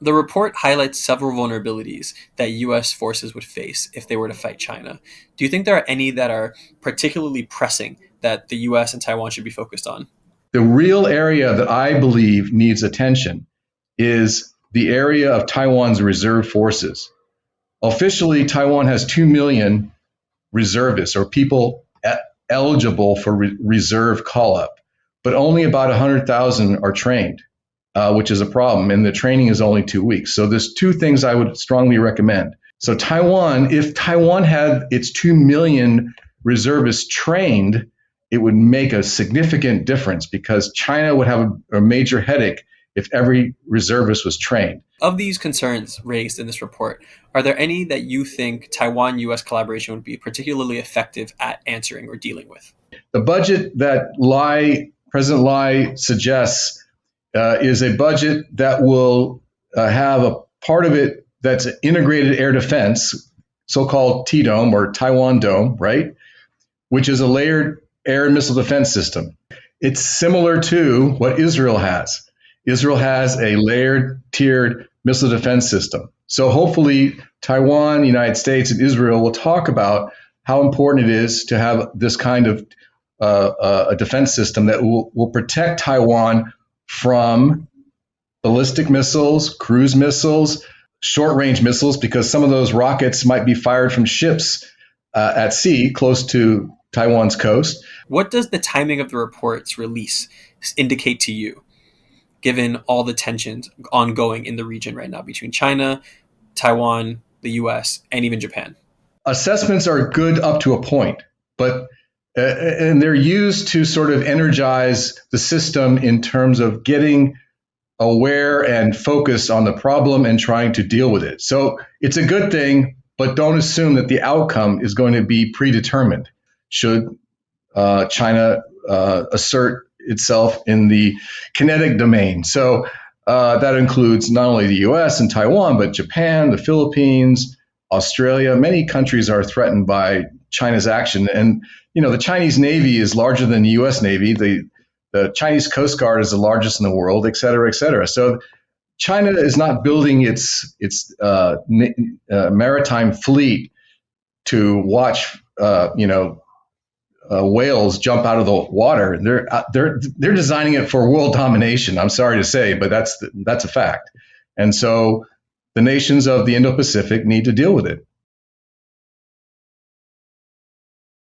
The report highlights several vulnerabilities that U.S. forces would face if they were to fight China. Do you think there are any that are particularly pressing that the U.S. and Taiwan should be focused on? The real area that I believe needs attention is the area of Taiwan's reserve forces. Officially, Taiwan has 2 million reservists or people eligible for reserve call up, but only about 100,000 are trained, which is a problem. And the training is only 2 weeks. So there's two things I would strongly recommend. So Taiwan, if Taiwan had its 2 million reservists trained, it would make a significant difference because China would have a major headache if every reservist was trained. Of these concerns raised in this report, are there any that you think Taiwan US collaboration would be particularly effective at answering or dealing with? The budget that President Lai suggests is a budget that will have a part of it that's integrated air defense, so-called T-Dome or Taiwan Dome, right? Which is a layered air and missile defense system. It's similar to what Israel has. Israel has a layered, tiered missile defense system. So hopefully Taiwan, the United States, and Israel will talk about how important it is to have this kind of a defense system that will protect Taiwan from ballistic missiles, cruise missiles, short-range missiles, because some of those rockets might be fired from ships at sea close to Taiwan's coast. What does the timing of the report's release indicate to you, given all the tensions ongoing in the region right now between China, Taiwan, the US, and even Japan? Assessments are good up to a point, but and they're used to sort of energize the system in terms of getting aware and focused on the problem and trying to deal with it. So it's a good thing, but don't assume that the outcome is going to be predetermined. Should China assert itself in the kinetic domain? So that includes not only the US and Taiwan, but Japan, the Philippines, Australia. Many countries are threatened by China's action. And, you know, the Chinese Navy is larger than the US Navy. The Chinese Coast Guard is the largest in the world, et cetera, et cetera. So China is not building its maritime fleet to watch, whales jump out of the water. They're designing it for world domination. I'm sorry to say, but that's a fact. And so the nations of the Indo-Pacific need to deal with it.